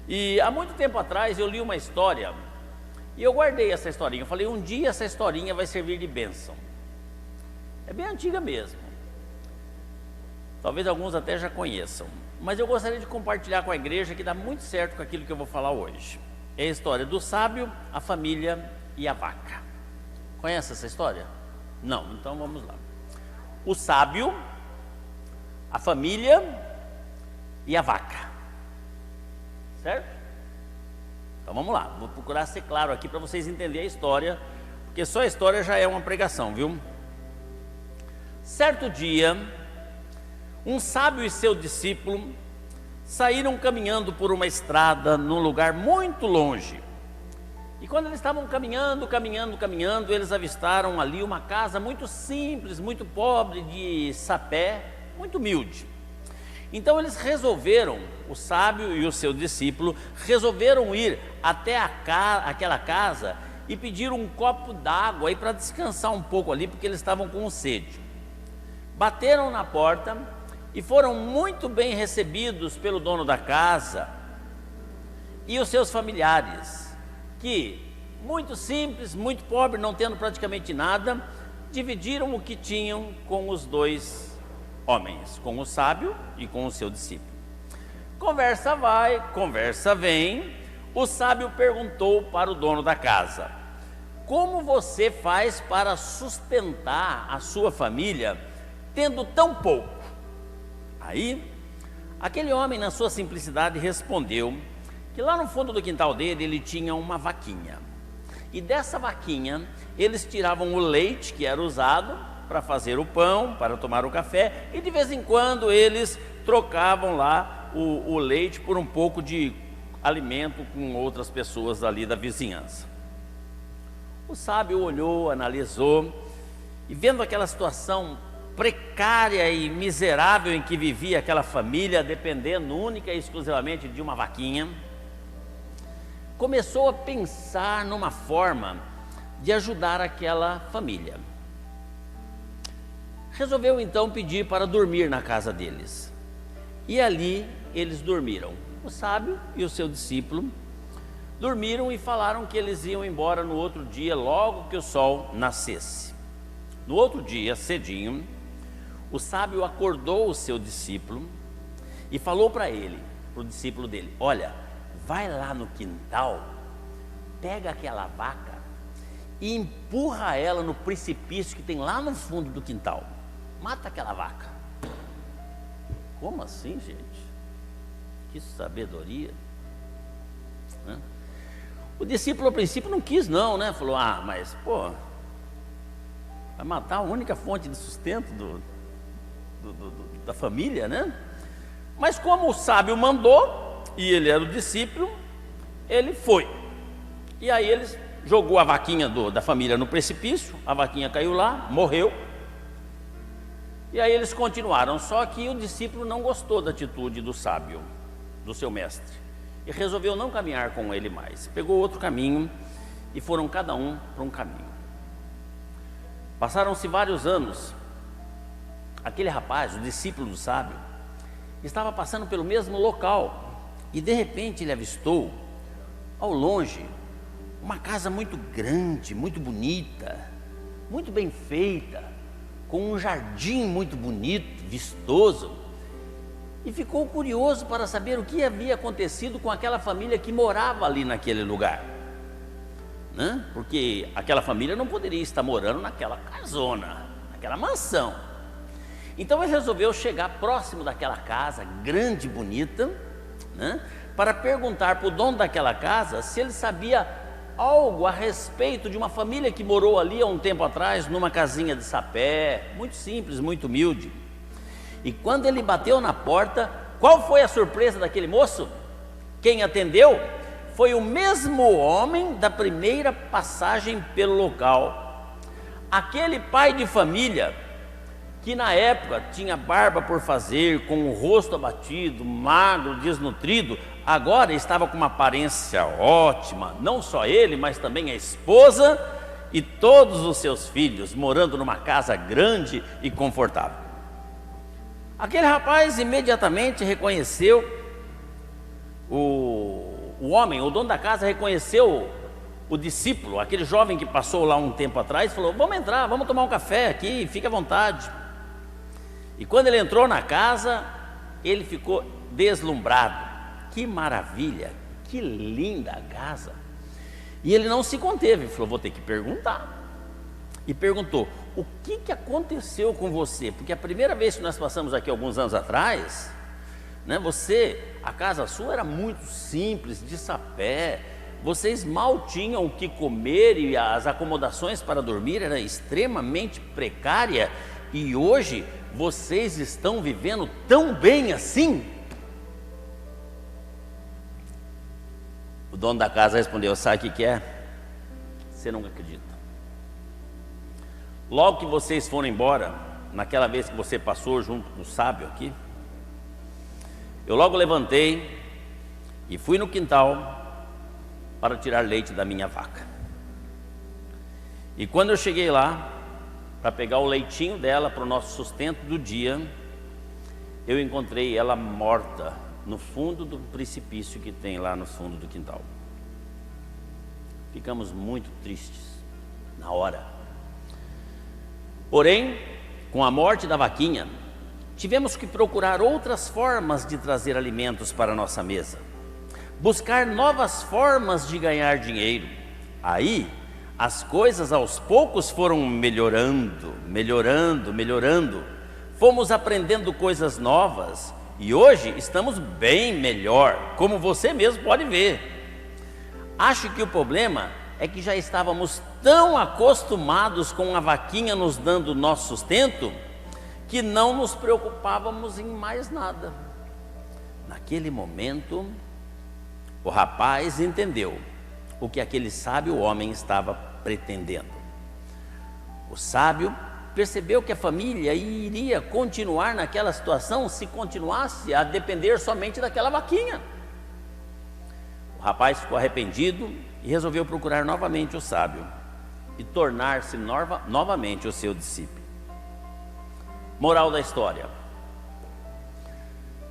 E há muito tempo atrás eu li uma história e eu guardei essa historinha. Eu falei, um dia essa historinha vai servir de bênção. É bem antiga mesmo. Talvez alguns até já conheçam. Mas eu gostaria de compartilhar com a igreja que dá muito certo com aquilo que eu vou falar hoje. É a história do sábio, a família e a vaca. Conhece essa história? Não, então vamos lá. O sábio, a família e a vaca. Certo? Então vamos lá, vou procurar ser claro aqui para vocês entenderem a história, porque só a história já é uma pregação, viu? Certo dia, um sábio e seu discípulo saíram caminhando por uma estrada num lugar muito longe. E quando eles estavam caminhando, eles avistaram ali uma casa muito simples, muito pobre, de sapé, muito humilde. Então eles resolveram, o sábio e o seu discípulo, resolveram ir até aquela casa e pedir um copo d'água para descansar um pouco ali, porque eles estavam com sede. Bateram na porta e foram muito bem recebidos pelo dono da casa e os seus familiares, que, muito simples, muito pobre, não tendo praticamente nada, dividiram o que tinham com os dois homens, com o sábio e com o seu discípulo. Conversa vai, conversa vem. O sábio perguntou para o dono da casa: como você faz para sustentar a sua família tendo tão pouco? Aí, aquele homem, na sua simplicidade, respondeu que lá no fundo do quintal dele, ele tinha uma vaquinha. E dessa vaquinha, eles tiravam o leite que era usado para fazer o pão, para tomar o café, e de vez em quando eles trocavam lá o leite por um pouco de alimento com outras pessoas ali da vizinhança. O sábio olhou, analisou, e vendo aquela situação precária e miserável em que vivia aquela família, dependendo única e exclusivamente de uma vaquinha, começou a pensar numa forma de ajudar aquela família. Resolveu então pedir para dormir na casa deles. E ali eles dormiram. O sábio e o seu discípulo dormiram e falaram que eles iam embora no outro dia, logo que o sol nascesse. No outro dia, cedinho, o sábio acordou o seu discípulo e falou para ele, para o discípulo dele: olha, vai lá no quintal, pega aquela vaca e empurra ela no precipício que tem lá no fundo do quintal. Mata aquela vaca. Como assim, gente? Que sabedoria, né? O discípulo ao princípio não quis não, né? Falou, mas pô, vai matar a única fonte de sustento da família, né? Mas como o sábio mandou, e ele era o discípulo, ele foi. E aí ele jogou a vaquinha da família no precipício, a vaquinha caiu lá, morreu. E aí eles continuaram, só que o discípulo não gostou da atitude do sábio, do seu mestre, e resolveu não caminhar com ele mais. Pegou outro caminho e foram cada um para um caminho. Passaram-se vários anos. Aquele rapaz, o discípulo do sábio, estava passando pelo mesmo local e de repente ele avistou ao longe uma casa muito grande, muito bonita, muito bem feita, com um jardim muito bonito, vistoso, e ficou curioso para saber o que havia acontecido com aquela família que morava ali naquele lugar, né? Porque aquela família não poderia estar morando naquela casona, naquela mansão. Então ele resolveu chegar próximo daquela casa grande e bonita, né? Para perguntar para o dono daquela casa se ele sabia algo a respeito de uma família que morou ali há um tempo atrás, numa casinha de sapé, muito simples, muito humilde. E quando ele bateu na porta, qual foi a surpresa daquele moço? Quem atendeu foi o mesmo homem da primeira passagem pelo local. Aquele pai de família, que na época tinha barba por fazer, com o rosto abatido, magro, desnutrido, agora estava com uma aparência ótima, não só ele, mas também a esposa e todos os seus filhos, morando numa casa grande e confortável. Aquele rapaz imediatamente reconheceu o o homem, o dono da casa, reconheceu o discípulo, aquele jovem que passou lá um tempo atrás, falou: vamos entrar, vamos tomar um café aqui, fique à vontade. E quando ele entrou na casa, ele ficou deslumbrado. Que maravilha, que linda a casa. E ele não se conteve, falou: vou ter que perguntar. E perguntou: o que aconteceu com você? Porque a primeira vez que nós passamos aqui alguns anos atrás, né, a casa sua era muito simples, de sapé, vocês mal tinham o que comer e as acomodações para dormir era extremamente precária, e hoje vocês estão vivendo tão bem assim? O dono da casa respondeu: sabe o que é? Você não acredita. Logo que vocês foram embora, naquela vez que você passou junto com o sábio aqui, eu logo levantei e fui no quintal para tirar leite da minha vaca. E quando eu cheguei lá para pegar o leitinho dela para o nosso sustento do dia, eu encontrei ela morta no fundo do precipício que tem lá no fundo do quintal. Ficamos muito tristes na hora. Porém, com a morte da vaquinha, tivemos que procurar outras formas de trazer alimentos para a nossa mesa, buscar novas formas de ganhar dinheiro. Aí, as coisas aos poucos foram melhorando. Fomos aprendendo coisas novas e hoje estamos bem melhor, como você mesmo pode ver. Acho que o problema é que já estávamos tão acostumados com a vaquinha nos dando nosso sustento, que não nos preocupávamos em mais nada. Naquele momento, o rapaz entendeu o que aquele sábio homem estava pretendendo. O sábio percebeu que a família iria continuar naquela situação se continuasse a depender somente daquela vaquinha. O rapaz ficou arrependido e resolveu procurar novamente o sábio e tornar-se novamente o seu discípulo. Moral da história: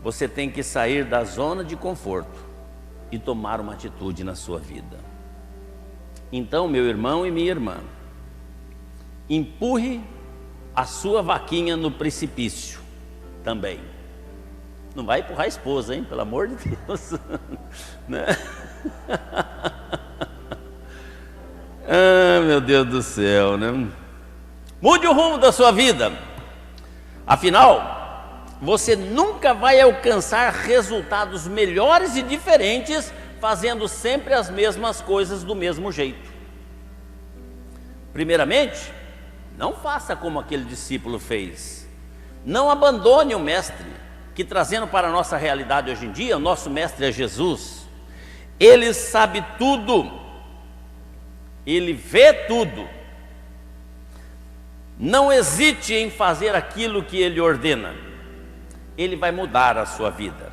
você tem que sair da zona de conforto e tomar uma atitude na sua vida. Então, meu irmão e minha irmã, empurre a sua vaquinha no precipício também. Não vai empurrar a esposa, hein? Pelo amor de Deus. Né? Ah, meu Deus do céu, né? Mude o rumo da sua vida. Afinal, você nunca vai alcançar resultados melhores e diferentes fazendo sempre as mesmas coisas do mesmo jeito. Primeiramente, não faça como aquele discípulo fez. Não abandone o mestre, que trazendo para a nossa realidade hoje em dia, o nosso mestre é Jesus. Ele sabe tudo, ele vê tudo. Não hesite em fazer aquilo que ele ordena. Ele vai mudar a sua vida.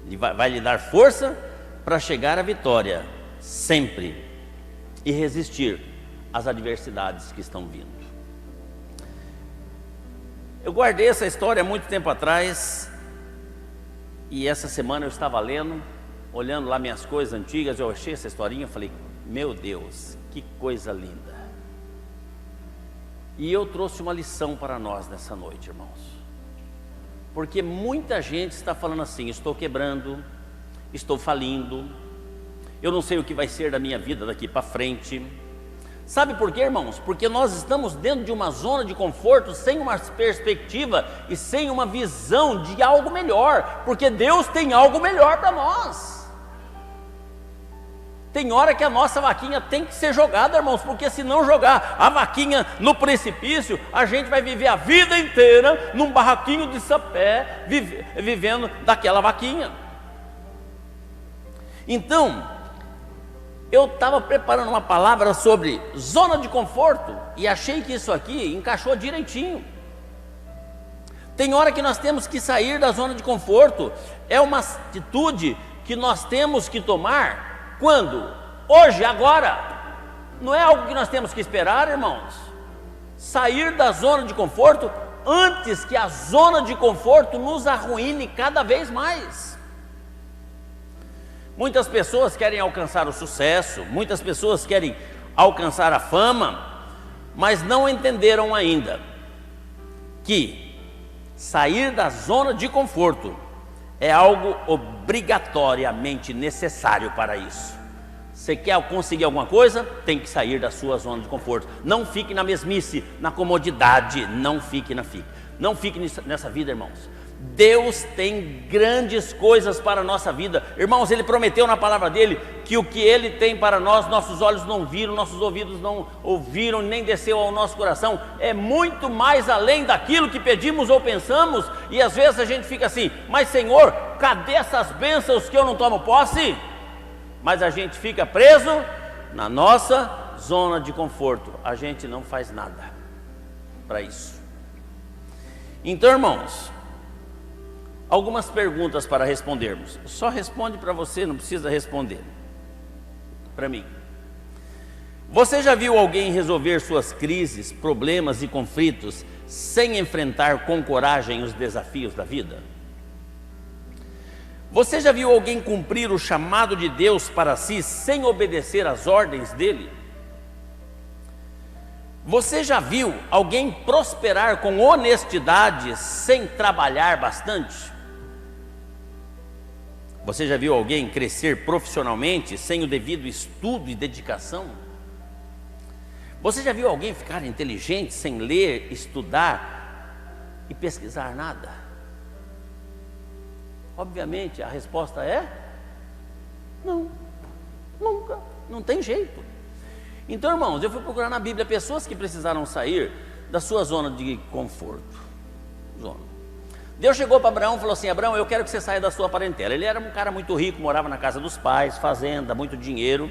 Ele vai lhe dar força para chegar à vitória sempre e resistir às adversidades que estão vindo. Eu guardei essa história há muito tempo atrás e essa semana eu estava lendo, olhando lá minhas coisas antigas, eu achei essa historinha e falei: meu Deus, que coisa linda. E eu trouxe uma lição para nós nessa noite, irmãos, porque muita gente está falando assim: estou quebrando, estou falindo, eu não sei o que vai ser da minha vida daqui para frente. Sabe por quê, irmãos? Porque nós estamos dentro de uma zona de conforto, sem uma perspectiva e sem uma visão de algo melhor, porque Deus tem algo melhor para nós. Tem hora que a nossa vaquinha tem que ser jogada, irmãos, porque se não jogar a vaquinha no precipício, a gente vai viver a vida inteira num barraquinho de sapé, vivendo daquela vaquinha. Então, eu estava preparando uma palavra sobre zona de conforto e achei que isso aqui encaixou direitinho. Tem hora que nós temos que sair da zona de conforto, é uma atitude que nós temos que tomar. Quando? Hoje, agora. Não é algo que nós temos que esperar, irmãos. Sair da zona de conforto antes que a zona de conforto nos arruine cada vez mais. Muitas pessoas querem alcançar o sucesso, muitas pessoas querem alcançar a fama, mas não entenderam ainda que sair da zona de conforto é algo obrigatoriamente necessário para isso. Você quer conseguir alguma coisa? Tem que sair da sua zona de conforto. Não fique na mesmice, na comodidade. Não fique nessa vida, irmãos. Deus tem grandes coisas para a nossa vida. Irmãos, Ele prometeu na palavra dEle que o que Ele tem para nós, nossos olhos não viram, nossos ouvidos não ouviram, nem desceu ao nosso coração. É muito mais além daquilo que pedimos ou pensamos. E às vezes a gente fica assim: mas Senhor, cadê essas bênçãos que eu não tomo posse? Mas a gente fica preso na nossa zona de conforto. A gente não faz nada para isso. Então, irmãos, algumas perguntas para respondermos. Só responde para você, não precisa responder para mim. Você já viu alguém resolver suas crises, problemas e conflitos sem enfrentar com coragem os desafios da vida? Você já viu alguém cumprir o chamado de Deus para si sem obedecer às ordens dele? Você já viu alguém prosperar com honestidade sem trabalhar bastante? Você já viu alguém crescer profissionalmente sem o devido estudo e dedicação? Você já viu alguém ficar inteligente sem ler, estudar e pesquisar nada? Obviamente a resposta é não, nunca, não tem jeito. Então, irmãos, eu fui procurar na Bíblia pessoas que precisaram sair da sua zona de conforto. Deus chegou para Abraão e falou assim: Abraão, eu quero que você saia da sua parentela. Ele era um cara muito rico, morava na casa dos pais, fazenda, muito dinheiro.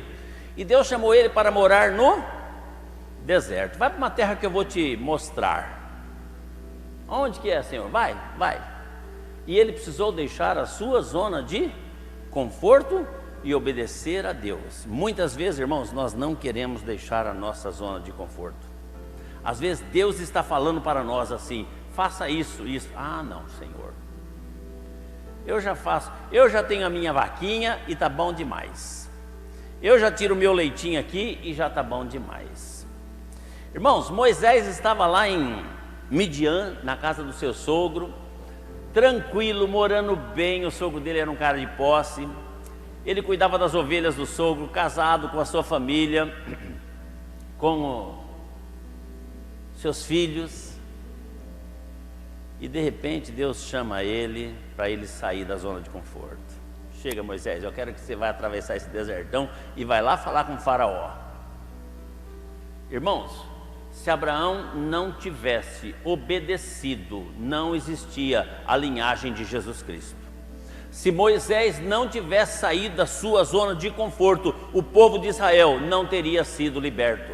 E Deus chamou ele para morar no deserto. Vai para uma terra que eu vou te mostrar. Onde que é, Senhor? Vai. E ele precisou deixar a sua zona de conforto e obedecer a Deus. Muitas vezes, irmãos, nós não queremos deixar a nossa zona de conforto. Às vezes Deus está falando para nós assim: faça isso. Ah, não, Senhor, eu já faço, eu já tenho a minha vaquinha e tá bom demais. Eu já tiro o meu leitinho aqui e já tá bom demais. Irmãos, Moisés estava lá em Midian, na casa do seu sogro, tranquilo, morando bem. O sogro dele era um cara de posse. Ele cuidava das ovelhas do sogro, casado com a sua família, com seus filhos. E de repente Deus chama ele para ele sair da zona de conforto. Chega, Moisés, eu quero que você vá atravessar esse desertão e vai lá falar com o faraó. Irmãos, se Abraão não tivesse obedecido, não existia a linhagem de Jesus Cristo. Se Moisés não tivesse saído da sua zona de conforto, o povo de Israel não teria sido liberto.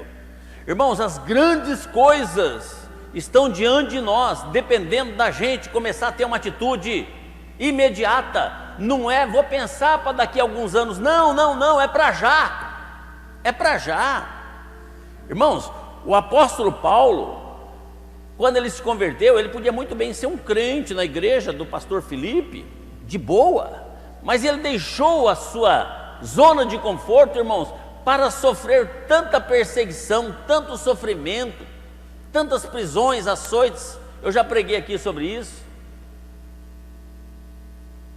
Irmãos, as grandes coisas estão diante de nós, dependendo da gente começar a ter uma atitude imediata. Não é, vou pensar para daqui a alguns anos. Não, é para já. É para já. Irmãos, o apóstolo Paulo, quando ele se converteu, ele podia muito bem ser um crente na igreja do pastor Filipe, de boa, mas ele deixou a sua zona de conforto, irmãos, para sofrer tanta perseguição, tanto sofrimento, tantas prisões, açoites. Eu já preguei aqui sobre isso.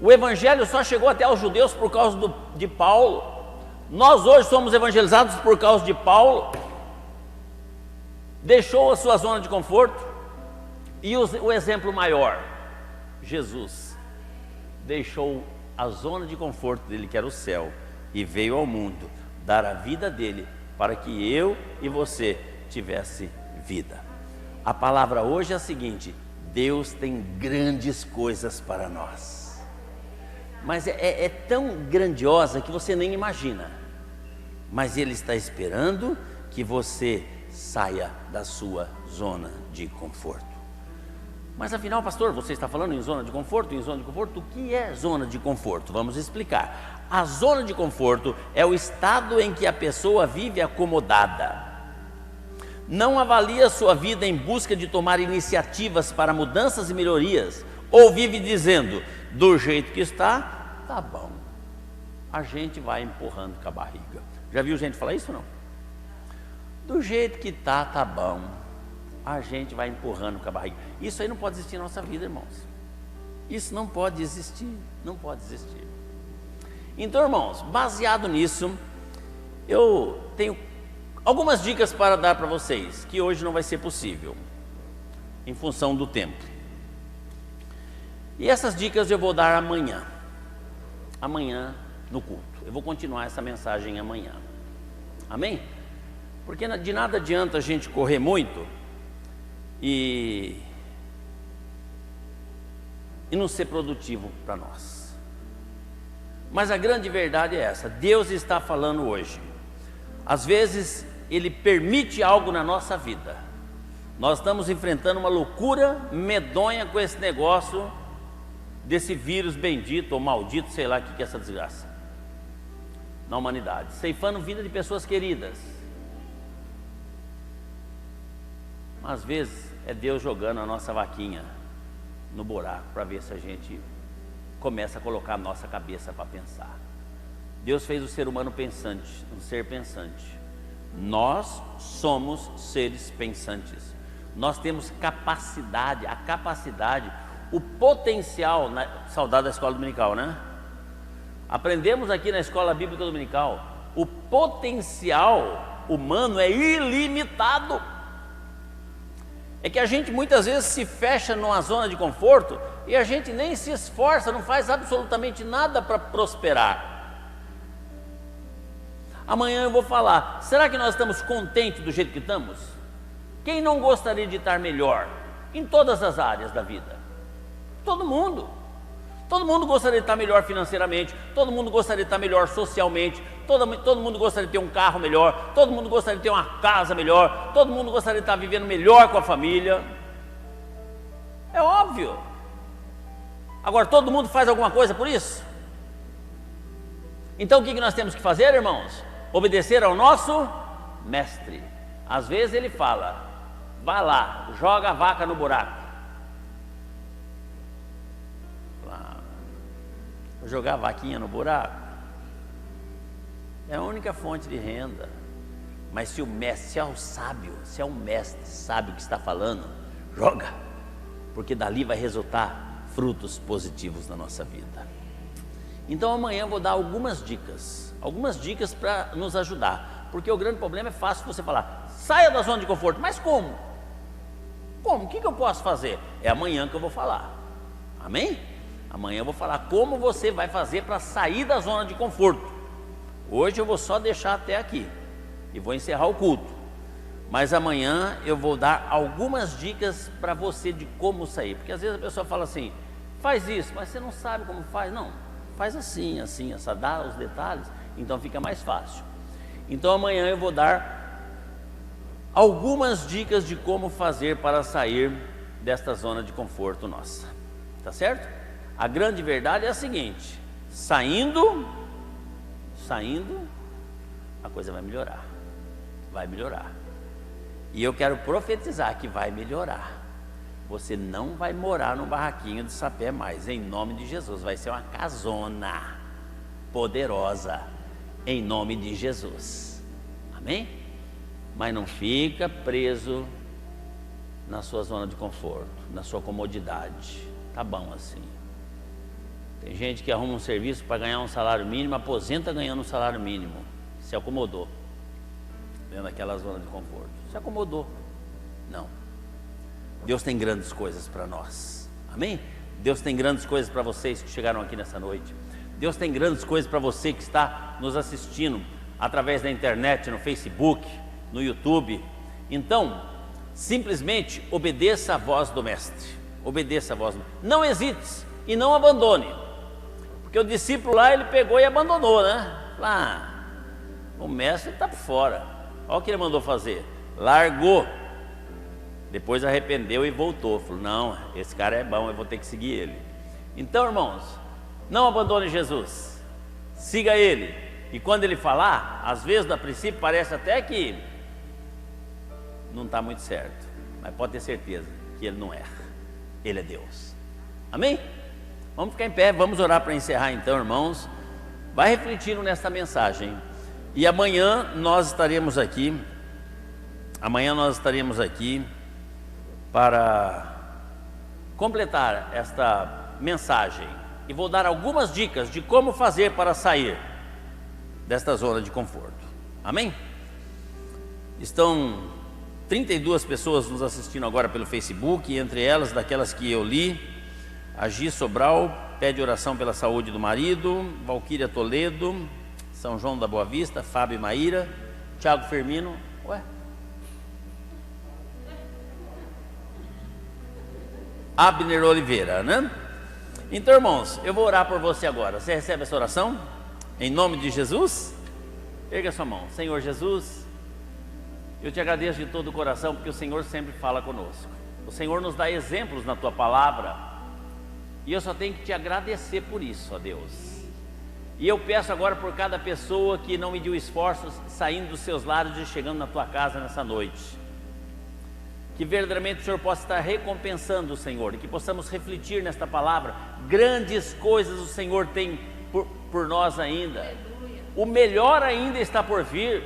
O evangelho só chegou até aos judeus por causa de Paulo. Nós hoje somos evangelizados por causa de Paulo. Deixou a sua zona de conforto. E o exemplo maior, Jesus deixou a zona de conforto dele, que era o céu, e veio ao mundo dar a vida dele para que eu e você tivesse vida. A palavra hoje é a seguinte: Deus tem grandes coisas para nós, mas é tão grandiosa que você nem imagina. Mas Ele está esperando que você saia da sua zona de conforto. Mas afinal, pastor, você está falando em zona de conforto? Em zona de conforto? O que é zona de conforto? Vamos explicar. A zona de conforto é o estado em que a pessoa vive acomodada. Não avalia sua vida em busca de tomar iniciativas para mudanças e melhorias, ou vive dizendo: do jeito que está, tá bom. a gente vai empurrando com a barriga. Já viu gente falar isso ou não? Do jeito que tá bom. A gente vai empurrando com a barriga. Isso aí não pode existir na nossa vida, irmãos. Isso não pode existir, não pode existir. Então, irmãos, baseado nisso, eu tenho algumas dicas para dar para vocês, que hoje não vai ser possível, em função do tempo. E essas dicas eu vou dar amanhã no culto. Eu vou continuar essa mensagem amanhã. Amém? Porque de nada adianta a gente correr muito e não ser produtivo para nós. Mas a grande verdade é essa: Deus está falando hoje. Às vezes Ele permite algo na nossa vida. Nós estamos enfrentando uma loucura medonha com esse negócio desse vírus bendito ou maldito, sei lá o que é essa desgraça na humanidade, ceifando vida de pessoas queridas. Às vezes é Deus jogando a nossa vaquinha no buraco para ver se a gente começa a colocar a nossa cabeça para pensar. Deus fez o ser humano pensante, um ser pensante. Nós somos seres pensantes. Nós temos capacidade, o potencial, saudade da escola dominical, né? Aprendemos aqui na escola bíblica dominical, o potencial humano é ilimitado. É que a gente muitas vezes se fecha numa zona de conforto e a gente nem se esforça, não faz absolutamente nada para prosperar. Amanhã eu vou falar, será que nós estamos contentes do jeito que estamos? Quem não gostaria de estar melhor em todas as áreas da vida? Todo mundo gostaria de estar melhor financeiramente, todo mundo gostaria de estar melhor socialmente, todo mundo gostaria de ter um carro melhor, todo mundo gostaria de ter uma casa melhor, todo mundo gostaria de estar vivendo melhor com a família. É óbvio. Agora, todo mundo faz alguma coisa por isso? Então o que nós temos que fazer, irmãos? Obedecer ao nosso mestre. Às vezes ele fala, vai lá, joga a vaca no buraco. Jogar a vaquinha no buraco é a única fonte de renda. Mas se o mestre, se é o sábio, se é um mestre, sabe o que está falando, joga, porque dali vai resultar frutos positivos na nossa vida. Então amanhã eu vou dar algumas dicas para nos ajudar, porque o grande problema é fácil você falar, saia da zona de conforto, mas como? O que eu posso fazer? É amanhã que eu vou falar, amém? Amanhã eu vou falar como você vai fazer para sair da zona de conforto. Hoje eu vou só deixar até aqui e vou encerrar o culto. Mas amanhã eu vou dar algumas dicas para você de como sair. Porque às vezes a pessoa fala assim, faz isso, mas você não sabe como faz. Não, faz assim, essa, dá os detalhes, então fica mais fácil. Então amanhã eu vou dar algumas dicas de como fazer para sair desta zona de conforto nossa. Tá certo? A grande verdade é a seguinte, saindo, a coisa vai melhorar. E eu quero profetizar que vai melhorar. Você não vai morar num barraquinho de sapé mais, em nome de Jesus. Vai ser uma casona poderosa, em nome de Jesus. Amém? Mas não fica preso na sua zona de conforto, na sua comodidade. Tá bom assim. Tem gente que arruma um serviço para ganhar um salário mínimo, aposenta ganhando um salário mínimo. Se acomodou, dentro daquela zona de conforto. Se acomodou. Não. Deus tem grandes coisas para nós. Amém? Deus tem grandes coisas para vocês que chegaram aqui nessa noite. Deus tem grandes coisas para você que está nos assistindo através da internet, no Facebook, no YouTube. Então, simplesmente obedeça a voz do mestre. Obedeça a voz do mestre. Não hesite e não abandone. Porque o discípulo lá, ele pegou e abandonou, né? O mestre está por fora. Olha o que ele mandou fazer. Largou. Depois arrependeu e voltou. Falou, não, esse cara é bom, eu vou ter que seguir ele. Então, irmãos, não abandone Jesus. Siga ele. E quando ele falar, às vezes, a princípio, parece até que não está muito certo. Mas pode ter certeza que ele não erra. Ele é Deus. Amém? Vamos ficar em pé, vamos orar para encerrar então, irmãos. vai refletindo nessa mensagem. E amanhã nós estaremos aqui. Amanhã nós estaremos aqui para completar esta mensagem. E vou dar algumas dicas de como fazer para sair desta zona de conforto. Amém? Estão 32 pessoas nos assistindo agora pelo Facebook, entre elas, daquelas que eu li, a Gi Sobral pede oração pela saúde do marido, Valquíria Toledo, São João da Boa Vista, Fábio e Maíra, Tiago Firmino, Abner Oliveira, né? Então, irmãos, eu vou orar por você agora. Você recebe essa oração? Em nome de Jesus? Erga sua mão. Senhor Jesus, eu te agradeço de todo o coração, porque o Senhor sempre fala conosco. O Senhor nos dá exemplos na tua palavra, e eu só tenho que te agradecer por isso, ó Deus. E eu peço agora por cada pessoa que não mediu esforços saindo dos seus lares e chegando na tua casa nessa noite, que verdadeiramente o Senhor possa estar recompensando o Senhor, e que possamos refletir nesta palavra. Grandes coisas o Senhor tem por nós ainda. O melhor ainda está por vir.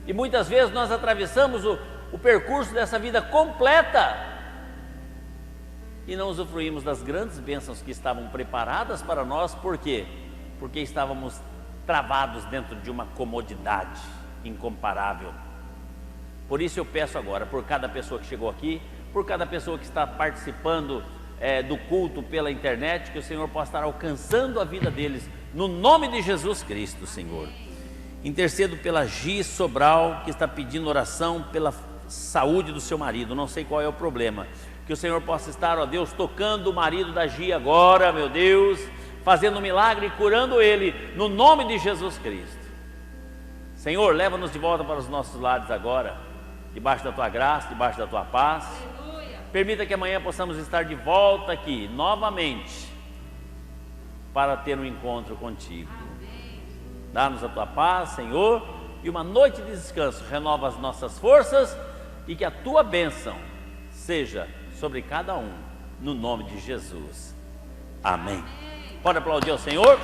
E muitas vezes nós atravessamos o percurso dessa vida completa e não usufruímos das grandes bênçãos que estavam preparadas para nós. Por quê? Porque estávamos travados dentro de uma comodidade incomparável. Por isso eu peço agora, por cada pessoa que chegou aqui, por cada pessoa que está participando do culto pela internet, que o Senhor possa estar alcançando a vida deles, no nome de Jesus Cristo, Senhor. Intercedo pela Gi Sobral, que está pedindo oração pela saúde do seu marido. Não sei qual é o problema. Que o Senhor possa estar, ó Deus, tocando o marido da Gi agora, meu Deus, fazendo um milagre e curando ele, no nome de Jesus Cristo. Senhor, leva-nos de volta para os nossos lares agora, debaixo da tua graça, debaixo da tua paz. Aleluia. Permita que amanhã possamos estar de volta aqui, novamente, para ter um encontro contigo. Dá-nos a tua paz, Senhor, e uma noite de descanso. Renova as nossas forças e que a tua bênção seja sobre cada um, no nome de Jesus. Amém. Pode aplaudir ao Senhor.